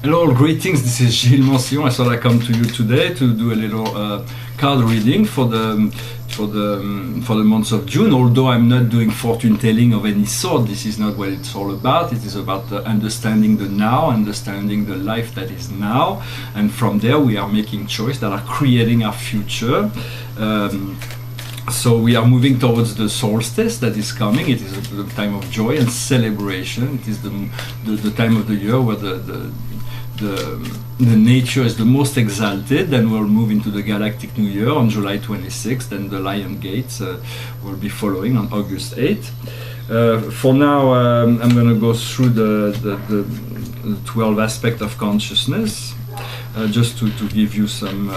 Hello, greetings. This is Gilles Mancillon. I thought I'd come to you today to do a little card reading for the month of June. Although I'm not doing fortune telling of any sort, this is not what it's all about. It is about understanding the now, understanding the life that is now, and from there we are making choices that are creating our future. So we are moving towards the solstice that is coming. It is the time of joy and celebration. It is the time of the year where the nature is the most exalted. Then we'll move into the Galactic New Year on July 26th, and the Lion Gates will be following on August 8th. For now, I'm going to go through the 12 aspects of consciousness, just to give you some,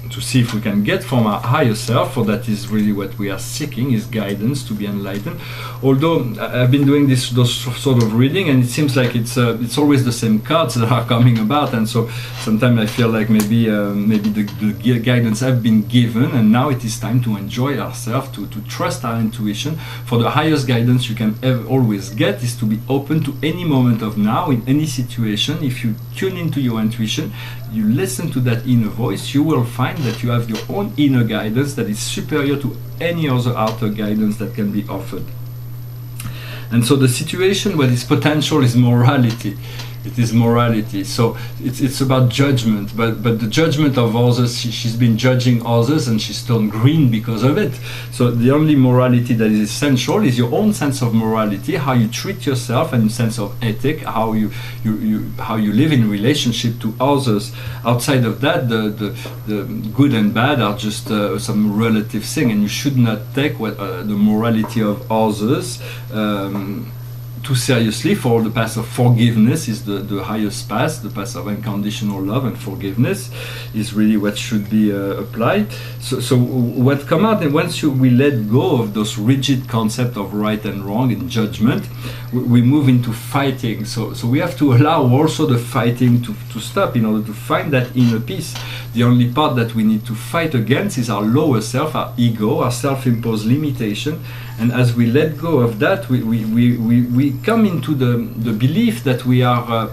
to see if we can get from our higher self, for that is really what we are seeking, is guidance to be enlightened. Although I've been doing those sort of reading, and it seems like it's always the same cards that are coming about, and so sometimes I feel like maybe the guidance have been given, and now it is time to enjoy ourselves, to trust our intuition. For the highest guidance you can always get is to be open to any moment of now, in any situation. If you tune into your intuition, you listen to that inner voice, you will find that you have your own inner guidance that is superior to any other outer guidance that can be offered. And so the situation where this potential is morality. It is morality. So it's about judgment, but the judgment of others, she's been judging others and she's turned green because of it. So the only morality that is essential is your own sense of morality, how you treat yourself, and sense of ethic, how you live in relationship to others. Outside of that, the good and bad are just some relative thing, and you should not take the morality of others too seriously. For the path of forgiveness is the highest path. The path of unconditional love and forgiveness is really what should be applied. So what come out, and once we let go of those rigid concept of right and wrong in judgment, we move into fighting. So we have to allow also the fighting to stop in order to find that inner peace. The only part that we need to fight against is our lower self, our ego, our self-imposed limitation. And as we let go of that, we come into the belief that we are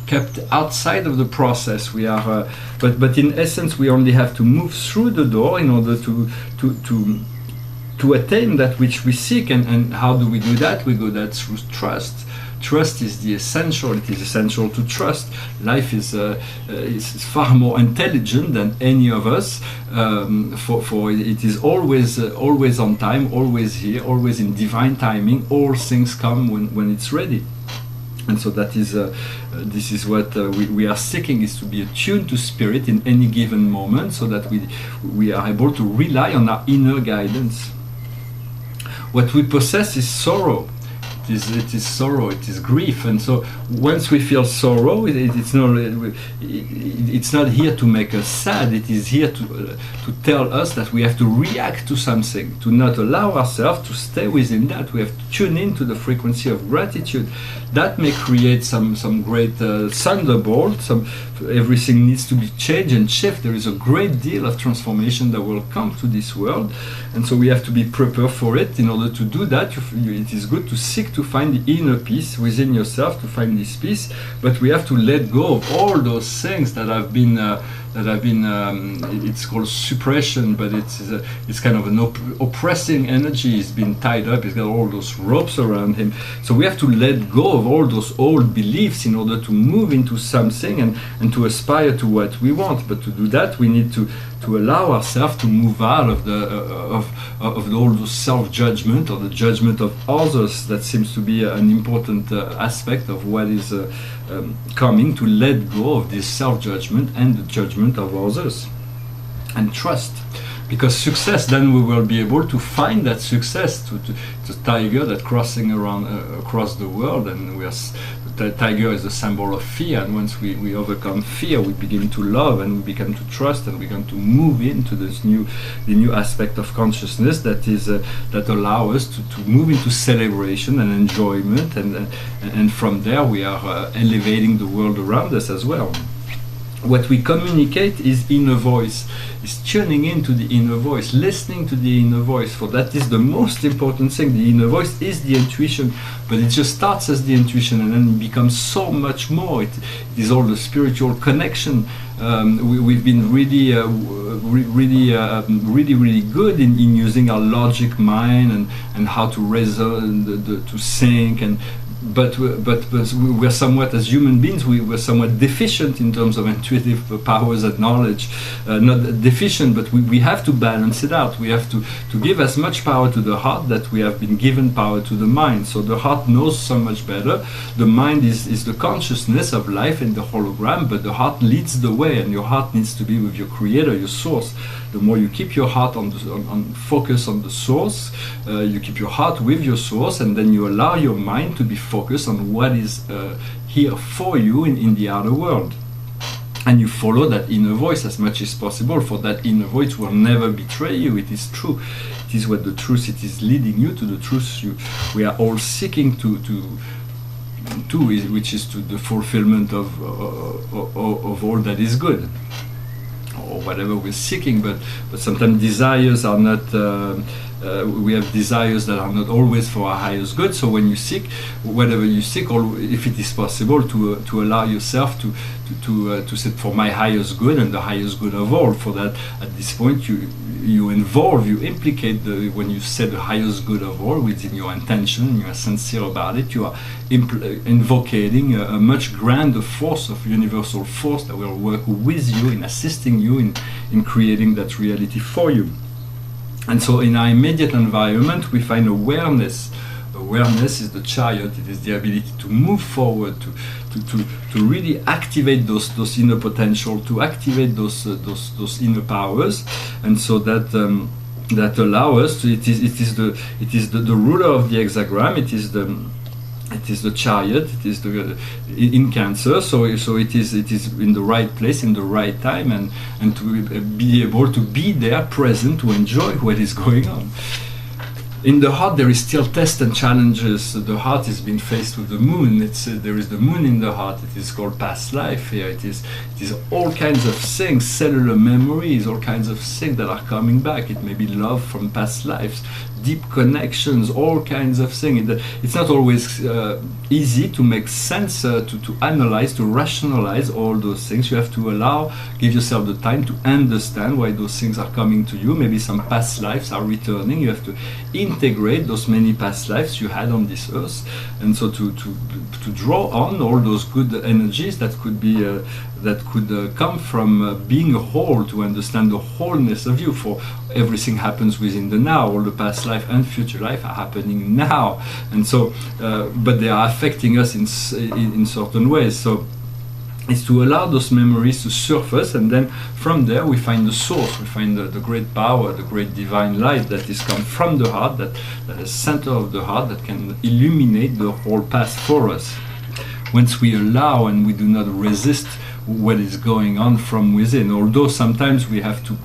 kept outside of the process. But in essence, we only have to move through the door in order to attain that which we seek. And how do we do that? We do that through trust. Trust is the essential. It is essential to trust. Life is far more intelligent than any of us. For it is always on time, always here, always in divine timing. All things come when it's ready. And so that is this is what we are seeking, is to be attuned to spirit in any given moment, so that we are able to rely on our inner guidance. What we possess is sorrow. It is sorrow, it is grief, and so once we feel sorrow, it's not here to make us sad. It is here to tell us that we have to react to something, to not allow ourselves to stay within that. We have to tune into the frequency of gratitude. That may create some great thunderbolt. Everything needs to be changed and shift. There is a great deal of transformation that will come to this world, and so we have to be prepared for it. In order to do that, it is good to seek to find the inner peace within yourself, to find this peace. But we have to let go of all those things that have been it's called suppression, but it's kind of an oppressing energy. It's been tied up. It's got all those ropes around him. So we have to let go of all those old beliefs in order to move into something and to aspire to what we want. But to do that, we need to allow ourselves to move out of all those self-judgment, or the judgment of others. That seems to be an important aspect of what is coming, to let go of this self-judgment and the judgment of others, and trust. Because success, then we will be able to find that success, to the tiger that crossing around across the world, and the tiger is a symbol of fear, and once we overcome fear, we begin to love, and we begin to trust, and we begin to move into the new aspect of consciousness that allow us to move into celebration and enjoyment, and from there we are elevating the world around us as well. what we communicate is inner voice, is tuning into the inner voice, listening to the inner voice. For that is the most important thing. The inner voice is the intuition, but it just starts as the intuition and then becomes so much more. It is all the spiritual connection. We've been really good in using our logic mind and how to reason, to think, but we're somewhat, as human beings, we're somewhat deficient in terms of intuitive powers and knowledge. Not deficient, but we have to balance it out. We have to give as much power to the heart that we have been given power to the mind. So the heart knows so much better. The mind is the consciousness of life in the hologram, but the heart leads the way, and your heart needs to be with your creator, your source. The more you keep your heart on focus on the source, you keep your heart with your source, and then you allow your mind to be focused on what is here for you in the outer world. And you follow that inner voice as much as possible, for that inner voice will never betray you. It is true. It is what the truth, it is leading you to the truth we are all seeking to which is to the fulfillment of all that is good, or whatever we're seeking. But sometimes desires are not, we have desires that are not always for our highest good. So when you seek, whatever you seek, or if it is possible to allow yourself to set for my highest good and the highest good of all. For that, at this point, you involve, you implicate when you say the highest good of all within your intention, you are sincere about it, you are invocating a much grander force of universal force that will work with you in assisting you in creating that reality for you. And so in our immediate environment, we find awareness. Awareness is the chariot. It is the ability to move forward, to really activate those inner potential, to activate those inner powers, and so that allow us to. It is the ruler of the hexagram. It is the chariot. It is in Cancer. So it is in the right place, in the right time, and to be able to be there, present, to enjoy what is going on. In the heart, there is still tests and challenges. The heart is being faced with the moon. There is the moon in the heart. It is called past life here. It is all kinds of things, cellular memories, all kinds of things that are coming back. It may be love from past lives, deep connections, all kinds of things. It's not always easy to make sense, to analyze, to rationalize all those things. You have to give yourself the time to understand why those things are coming to you. Maybe some past lives are returning. You have to integrate those many past lives you had on this earth, and so to draw on all those good energies that could be come from being a whole, to understand the wholeness of you. For everything happens within the now. All the past life and future life are happening now, and so but they are affecting us in certain ways. So it's to allow those memories to surface, and then from there we find the source, we find the great power, the great divine light that is come from the heart, that is center of the heart, that can illuminate the whole past for us. Once we allow and we do not resist what is going on from within, although sometimes we have to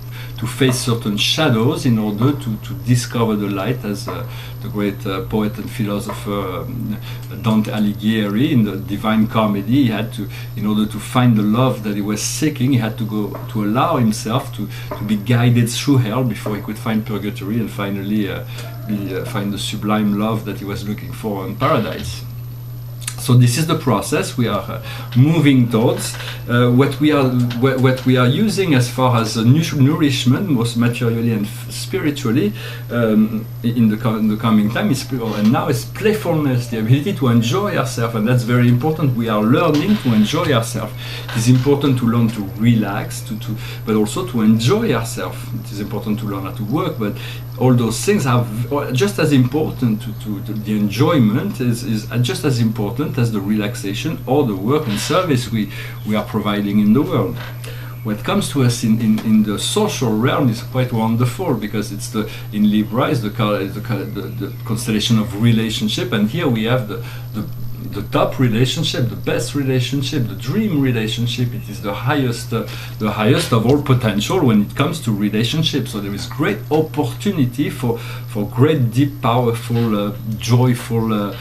face certain shadows in order to discover the light, as the great poet and philosopher Dante Alighieri in the Divine Comedy, he had to, in order to find the love that he was seeking, he had to allow himself to be guided through hell before he could find purgatory and finally find the sublime love that he was looking for in paradise. So this is the process we are moving towards. What we are using as far as nourishment, most materially and spiritually, in the coming time and now is playfulness, the ability to enjoy ourselves, and that's very important. We are learning to enjoy ourselves. It is important to learn to relax, but also to enjoy ourselves. It is important to learn how to work, but all those things are just as important. The enjoyment is just as important as the relaxation or the work and service we are providing in the world. What comes to us in the social realm is quite wonderful, because it's in Libra is the constellation of relationship, and here we have the top relationship, the best relationship, the dream relationship. It is the highest of all potential when it comes to relationships. So there is great opportunity for great, deep, powerful, joyful,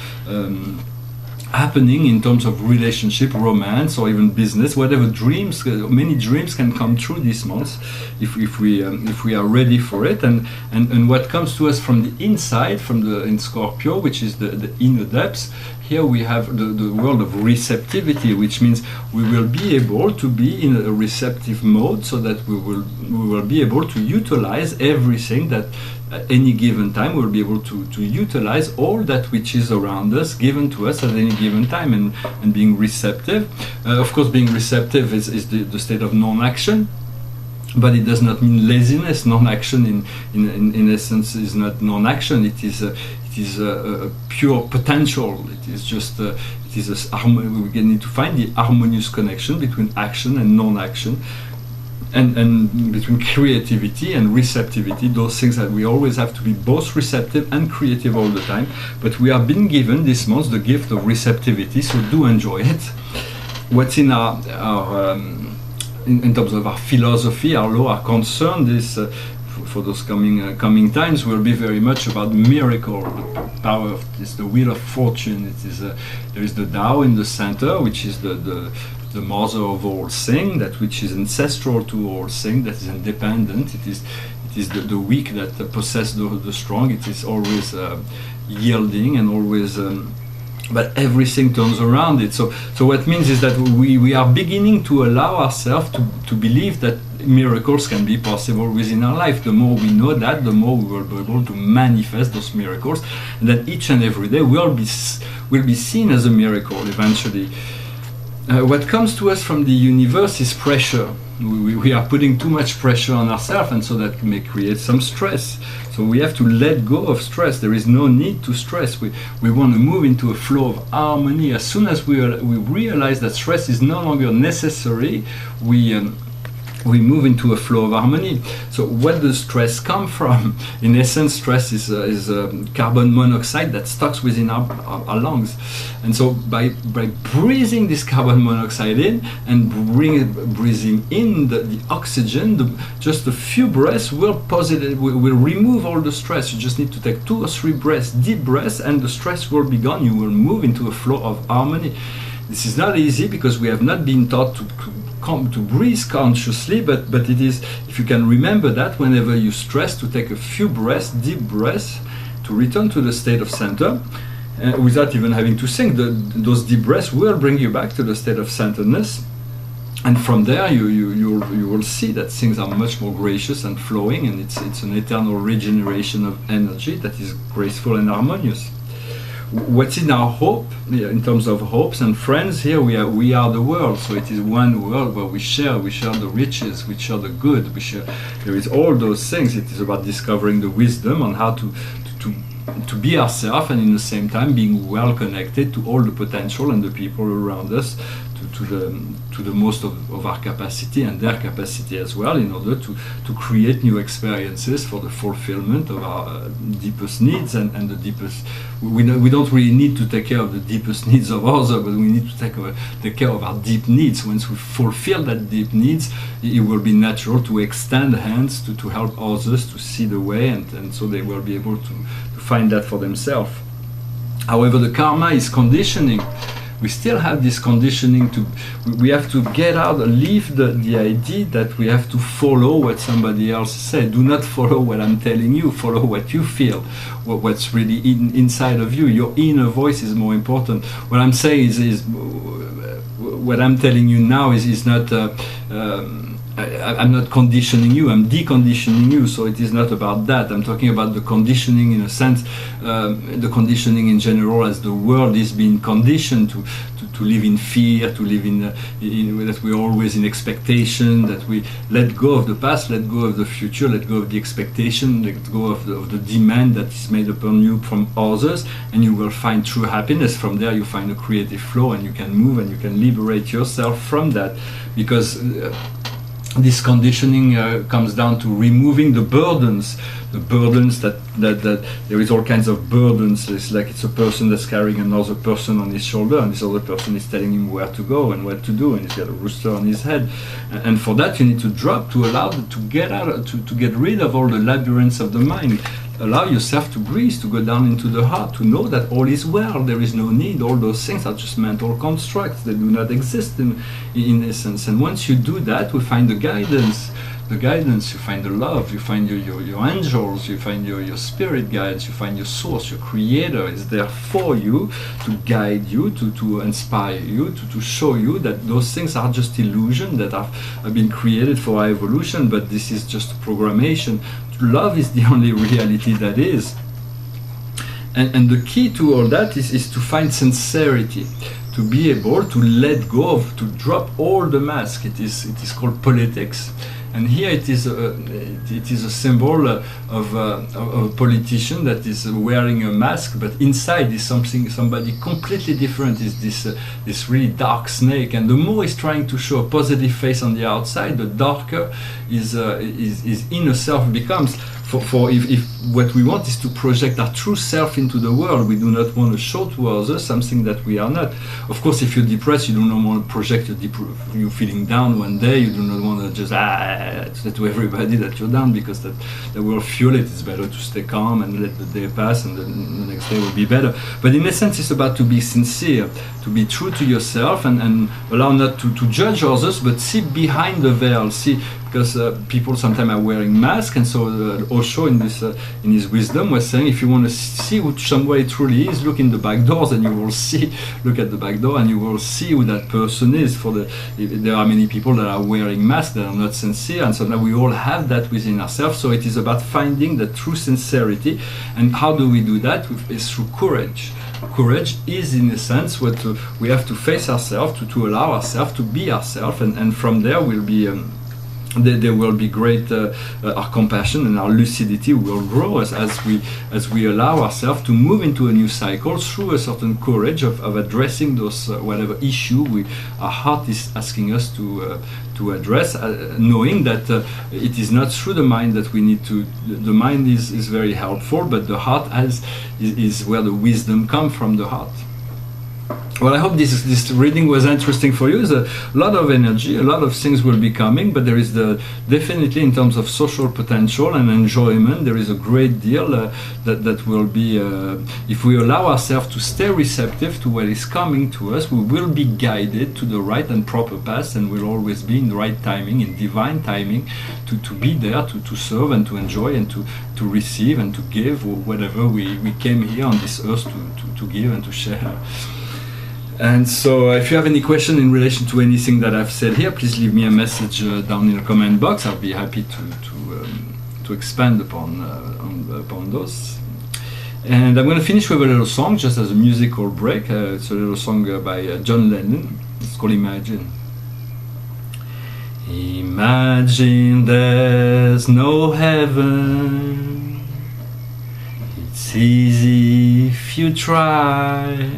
happening in terms of relationship, romance, or even business. Whatever dreams, many dreams can come true this month if we are ready for it. And what comes to us from the inside, in Scorpio, which is the inner depths. Here we have the world of receptivity, which means we will be able to be in a receptive mode, so that we will be able to utilize everything that at any given time. We'll be able to utilize all that which is around us, given to us at any given time, and being receptive. Of course, being receptive is the state of non-action. But it does not mean laziness. Non-action, in essence, is not non-action. It is a pure potential. It is just we need to find the harmonious connection between action and non-action, and between creativity and receptivity. Those things that we always have to be both receptive and creative all the time. But we are being given this month the gift of receptivity, so do enjoy it. What's in our in terms of our philosophy, our law, our concern, this for those coming times will be very much about miracle, the power of this, the wheel of fortune. It is there is the Tao in the center, which is the mother of all things, that which is ancestral to all things, that is independent. It is the weak that possess the strong. It is always yielding and always. But everything turns around it. So what it means is that we are beginning to allow ourselves to believe that miracles can be possible within our life. The more we know that, the more we will be able to manifest those miracles, and that each and every day will be seen as a miracle eventually. What comes to us from the universe is pressure. We are putting too much pressure on ourselves, and so that may create some stress. So we have to let go of stress. There is no need to stress. We want to move into a flow of harmony. As soon as we realize that stress is no longer necessary, we move into a flow of harmony. So what does stress come from? In essence, stress is carbon monoxide that stuck within our lungs. And so by breathing this carbon monoxide in and breathing in the oxygen, just a few breaths will remove all the stress. You just need to take 2 or 3 breaths, deep breaths, and the stress will be gone. You will move into a flow of harmony. This is not easy because we have not been taught to breathe consciously, but it is, if you can remember that whenever you stress, to take a few breaths, deep breaths, to return to the state of center, without even having to think. Those deep breaths will bring you back to the state of centeredness, and from there you will see that things are much more gracious and flowing, and it's an eternal regeneration of energy that is graceful and harmonious. What's in our hope, in terms of hopes and friends, here we are the world. So it is one world where we share the riches, we share the good, there is all those things. It is about discovering the wisdom on how to be ourselves, and in the same time being well connected to all the potential and the people around us, to the most of our capacity and their capacity as well, in order to create new experiences for the fulfillment of our deepest needs and the deepest. We don't really need to take care of the deepest needs of others, but we need to take care of our deep needs. Once we fulfill that deep needs, it will be natural to extend hands to help others to see the way, and so they will be able to find that for themselves. However, the karma is conditioning. We still have this conditioning we have to get out, leave the idea that we have to follow what somebody else said. Do not follow what I'm telling you, follow what you feel, what's really inside of you. Your inner voice is more important. What I'm saying is what I'm telling you now is not I'm not conditioning you, I'm deconditioning you, so it is not about that. I'm talking about the conditioning in a sense, the conditioning in general, as the world is being conditioned to live in fear, to live in that we're always in expectation, that we let go of the past, let go of the future, let go of the expectation, let go of the demand that is made upon you from others, and you will find true happiness. From there you find a creative flow, and you can move and you can liberate yourself from that, because this conditioning comes down to removing the burdens that there is all kinds of burdens. It's like it's a person that's carrying another person on his shoulder, and this other person is telling him where to go and what to do, and he's got a rooster on his head. And for that you need to drop, to allow to get out, to get rid of all the labyrinths of the mind. allow yourself to breathe, to go down into the heart, to know that all is well, there is no need, all those things are just mental constructs, they do not exist in essence. And once you do that, we find the guidance, you find the love, you find your angels, you find your spirit guides, you find your source, your creator is there for you to guide you, to inspire you, to show you that those things are just illusion that have been created for our evolution, but this is just a programmation. Love is the only reality that is. And the key to all that is to find sincerity, to be able to let go of, to drop all the mask. It is called politics. And here it is a symbol of a politician that is wearing a mask, but inside is somebody completely different. Is this really dark snake? And the more he's trying to show a positive face on the outside, the darker his inner self becomes. If what we want is to project our true self into the world, we do not want to show to others something that we are not. Of course, if you're depressed, you do not want to project you're feeling down one day. You do not want to just say to everybody that you're down, because that will fuel it. It's better to stay calm and let the day pass, and the next day will be better. But in essence, it's about to be sincere, to be true to yourself, and allow not to judge others, but see behind the veil. See, because people sometimes are wearing masks, and so Osho in his wisdom was saying, if you want to see who somebody truly is, look in the back doors, and you will see. Look at the back door, and you will see who that person is. There are many people that are wearing masks that are not sincere, and so now we all have that within ourselves. So it is about finding the true sincerity, and how do we do that? It's through courage. Courage is, in a sense, what we have to face ourselves, to allow ourselves to be ourselves, and from there we'll be. There will be great our compassion and our lucidity will grow as we allow ourselves to move into a new cycle through a certain courage of addressing those whatever issue our heart is asking us to address, knowing that it is not through the mind that we need to. The mind is very helpful, but the heart is where the wisdom comes from, the heart. Well, I hope this reading was interesting for you. There's a lot of energy, a lot of things will be coming, but there is definitely, in terms of social potential and enjoyment, there is a great deal that will be, if we allow ourselves to stay receptive to what is coming to us, we will be guided to the right and proper path, and we'll always be in the right timing, in divine timing, to be there, to serve and to enjoy and to receive and to give, or whatever we came here on this earth to give and to share. And so if you have any question in relation to anything that I've said here, please leave me a message down in the comment box. I'll be happy to expand upon those. And I'm going to finish with a little song, just as a musical break. It's a little song by John Lennon. It's called Imagine. Imagine there's no heaven. It's easy if you try.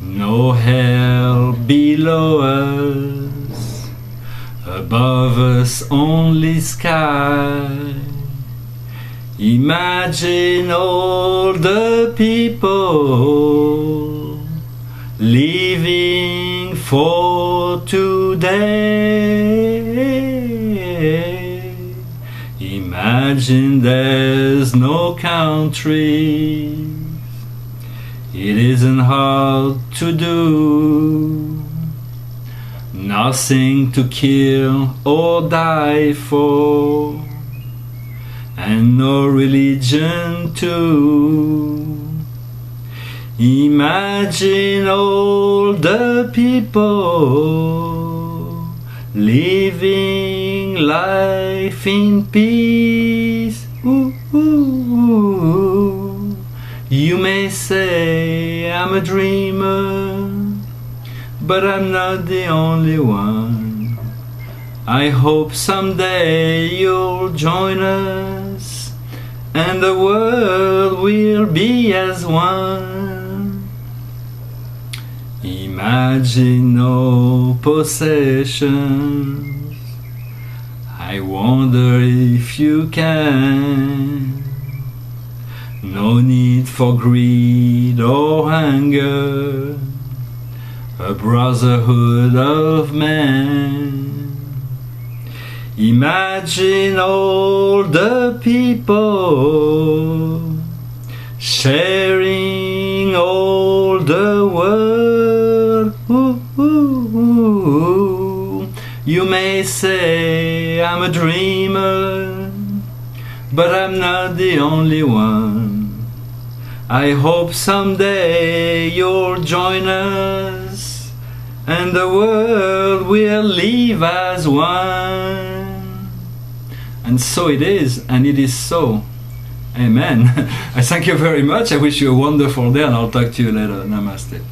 No hell below us, above us only sky. Imagine all the people living for today. Imagine there's no country. It isn't hard to do. Nothing to kill or die for, and no religion too. Imagine all the people living life in peace. Ooh, ooh, ooh. You may say I'm a dreamer, but I'm not the only one. I hope someday you'll join us, and the world will be as one. Imagine no possessions. I wonder if you can. No need for greed or anger, a brotherhood of men. Imagine all the people sharing all the world. Ooh, ooh, ooh. You may say I'm a dreamer, but I'm not the only one. I hope someday you'll join us and the world will live as one. And so it is, and it is so. Amen. I thank you very much. I wish you a wonderful day, and I'll talk to you later. Namaste.